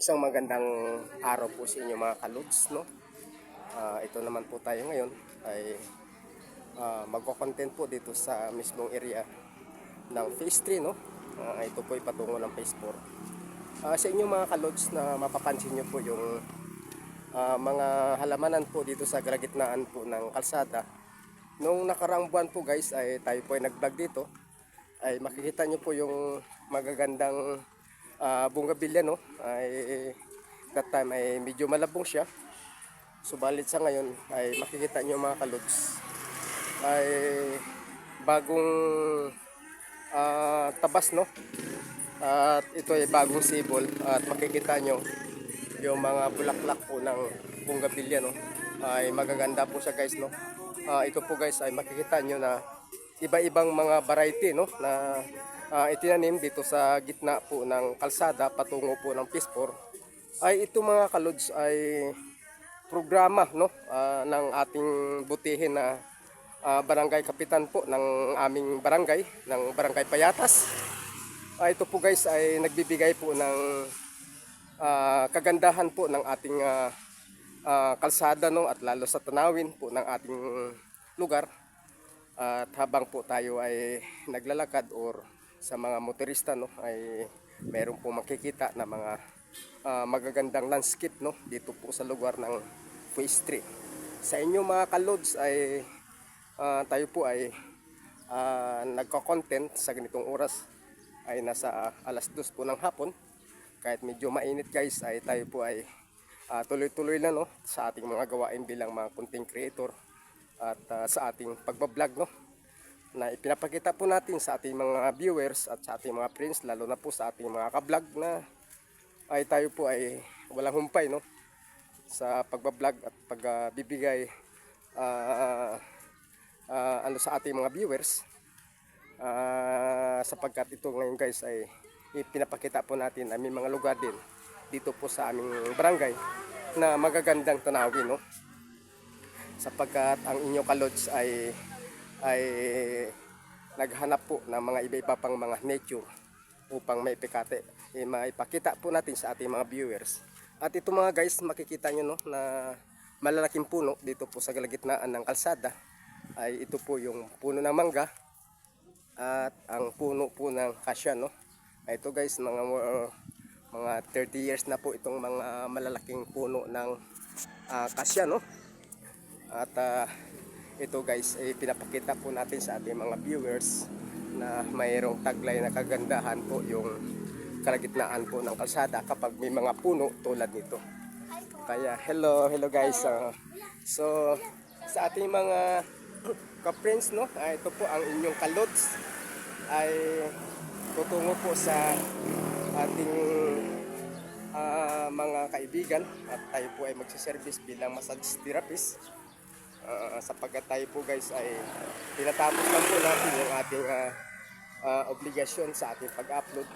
Isang magandang araw po sa inyo mga kalods, no? Ito naman po tayo ngayon ay magko-content po dito sa mismong area ng Phase 3, no? Ito po ay patungo ng Phase 4. Sa inyo mga kalods na mapapansin nyo po yung mga halamanan po dito sa kalagitnaan po ng kalsada. Nung nakaraang buwan po guys ay tayo po ay nag-vlog dito, ay makikita nyo po yung magagandang bougainvillea, no? Ay that time ay medyo malabong siya. Subalit sa ngayon ay makikita nyo mga kalods ay bagong tabas, no? At ito ay bagong sibol at makikita nyo yung mga bulaklak po ng bougainvillea, no? Ay magaganda po siya guys, no? Ito po guys ay makikita nyo na iba-ibang mga variety, no, na itinanim dito sa gitna po ng kalsada patungo po ng Pispor. Ay ito mga kalods ay programa, no, ng ating butihin na barangay kapitan po ng aming barangay, ng barangay Payatas. Ito po guys ay nagbibigay po ng kagandahan po ng ating kalsada, no, at lalo sa tanawin po ng ating lugar. At habang po tayo ay naglalakad or sa mga motorista, no, ay meron po makikita na mga magagandang landscape, no, dito po sa lugar ng Phase 3. Sa inyo mga kalods ay tayo po ay nagko-content sa ganitong oras ay nasa alas 2 po ng hapon. Kahit medyo mainit guys ay tayo po ay tuloy-tuloy na, no, sa ating mga gawain bilang mga content creator at sa ating pagbablog, no, na ipinapakita po natin sa ating mga viewers at sa ating mga friends, lalo na po sa ating mga kablog na ay tayo po ay walang humpay, no, sa pagbablog at pagbibigay ano sa ating mga viewers, sapagkat ito ngayon guys ay ipinapakita po natin ang mga lugar din dito po sa aming barangay na magagandang tanawin, no, sapagkat ang inyong kalods ay naghanap po ng mga iba-iba pang mga nature upang maipakita po natin sa ating mga viewers. At ito mga guys, makikita nyo, no, na malalaking puno dito po sa kalagitnaan ng kalsada ay ito po yung puno ng mangga at ang puno po ng kasya, no. Ito guys, mga 30 years na po itong mga malalaking puno ng kasya, no. At ito guys ay pinapakita po natin sa ating mga viewers na mayroong taglay na kagandahan po yung kalagitnaan po ng kalsada kapag may mga puno tulad nito. Kaya hello guys. So sa ating mga ka-friends, no, ito po ang inyong kalods ay tutungo po sa ating mga kaibigan at tayo po ay magsiservice bilang massage therapist. Sapagkat tayo po guys ay tinatapos lang po natin yung ating obligasyon sa ating pag-upload,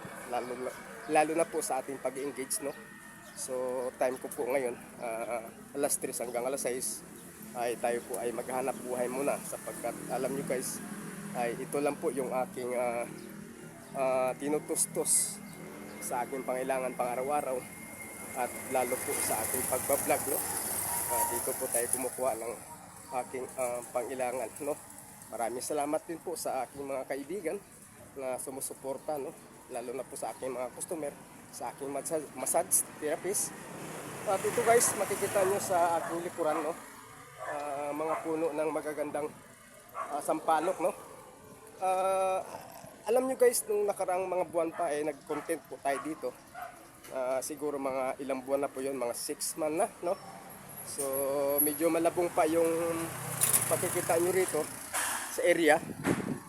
lalo na po sa ating pag-engage, no. So time ko po ngayon alas 3 hanggang alas 6 ay tayo po ay maghanap buhay muna, sapagkat alam nyo guys ay ito lang po yung aking tinutustos sa aking pangailangan pang araw-araw at lalo po sa ating pagbablog, no. Dito po tayo kumukuha ng aking pangailangan, no. Maraming salamat din po sa aking mga kaibigan na sumusuporta, no, lalo na po sa aking mga customer, sa aking massage therapist. At ito guys, makikita nyo sa aking likuran, no, mga puno ng magagandang sampalok, no. Alam nyo guys, nung nakaraang mga buwan pa ay nag-content po tayo dito. Siguro mga ilang buwan na po yun, mga 6 months na, no. So medyo malabong pa yung pakikita nyo rito sa area.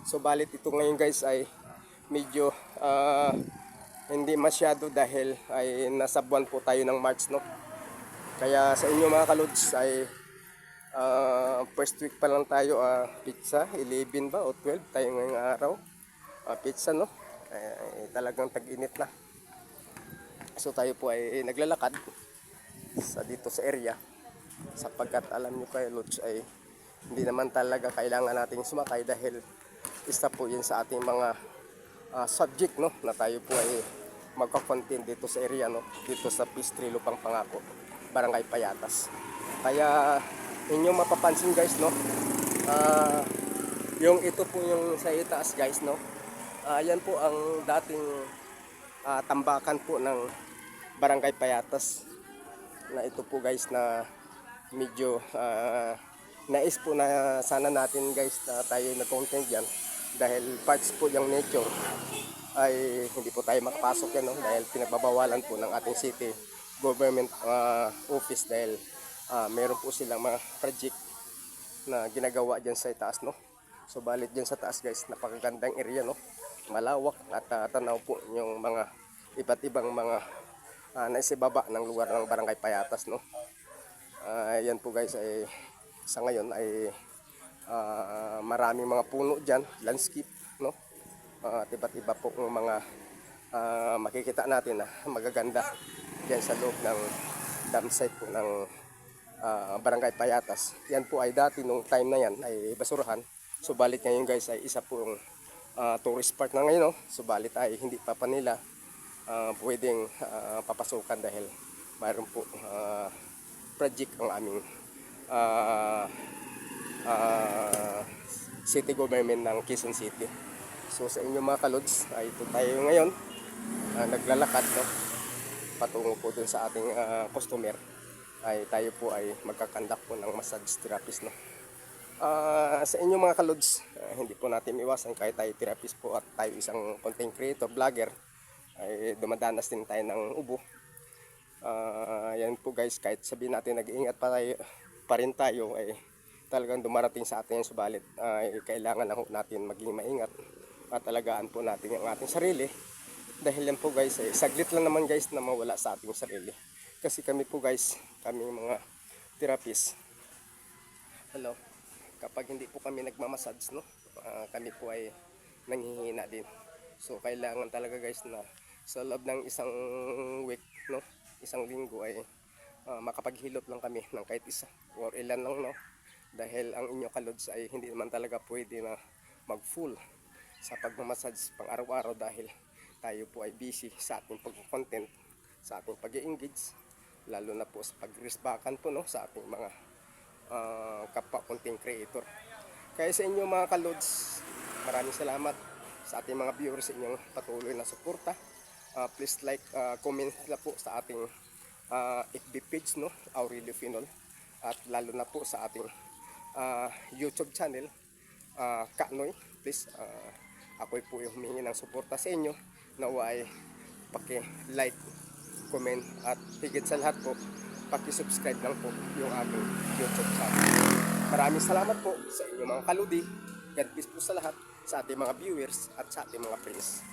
So balit ito ngayon guys ay medyo hindi masyado dahil ay nasa buwan po tayo ng March, no. Kaya sa inyo mga kalods ay first week pa lang tayo, pizza 11 ba o 12 tayo ngayong araw, pizza, no. Talagang tag-init na. So tayo po ay naglalakad dito sa area, sapagkat alam nyo kayo lods ay hindi naman talaga kailangan nating sumakay dahil isa po yun sa ating mga subject, no, na tayo po ay magka-content dito sa area, no? Dito sa Peace Tree Lupang Pangako, Barangay Payatas. Kaya inyong mapapansin guys, no? Yung ito po yung sa itaas guys, no? Yan po ang dating tambakan po ng Barangay Payatas. Na ito po guys na medyo nais po na sana natin guys na tayo na-content dyan. Dahil parts po yung nature ay hindi po tayo makapasok yan, no? Dahil pinagbabawalan po ng ating city government office dahil meron po silang mga project na ginagawa dyan sa itaas, no? So balit dyan sa taas guys, napakagandang area, no? Malawak at tanaw po yung mga iba't ibang mga naisibaba ng lugar ng Barangay Payatas, no? Yan po guys ay sa ngayon ay maraming mga puno dyan, landscape, no? At iba't iba po ng mga makikita natin na magaganda dyan sa loob ng dam site po ng Barangay Payatas. Yan po ay dati nung time na yan ay basurahan. Subalit ngayon guys ay isa po yung tourist park na ngayon, no? Subalit ay hindi pa nila pwedeng papasukan dahil mayroon po project ang aming city government ng Quezon City. So sa inyo mga kalods, ay ito tayo ngayon naglalakad, no? Patungo po dun sa ating customer. Ay tayo po ay magkakandak po ng massage therapist, no? Sa inyo mga kalods, hindi po natin iwasan kahit tayo therapist po at tayo isang content creator, vlogger, ay dumadanas din tayo ng ubo. Yan po guys, kahit sabihin natin nag-iingat pa rin tayo, ay talagang dumarating sa atin, subalit kailangan lang natin maging maingat at alagaan po natin yung ating sarili. Dahil yan po guys, saglit lang naman guys na mawala sa ating sarili. Kasi kami po guys, kami mga therapist, hello, kapag hindi po kami nagmamassage, no? Kami po ay nanghihina din. So kailangan talaga guys na sa loob ng isang week, no? Isang linggo ay makapaghilot lang kami ng kahit isa or ilan lang, no? Dahil ang inyo kalods ay hindi naman talaga pwede na mag full sa pagmamassage pang araw-araw dahil tayo po ay busy sa ating pag-content, sa ating pag-engage, lalo na po sa pag-resbakan po, no? Sa ating mga kapwa content creator. Kaya sa inyo mga kalods, maraming salamat sa ating mga viewers sa inyong patuloy na suporta. Please like, comment na po sa ating FB page, no? Aurelio Finol, at lalo na po sa ating YouTube channel, Kanoy. Please, ako'y po yung humingi ng suporta sa inyo. Nawa ay paki-like, comment, at higit sa lahat po, paki-subscribe lang po yung ating YouTube channel. Maraming salamat po sa inyo mga kaludi. God bless po sa lahat, sa ating mga viewers at sa ating mga friends.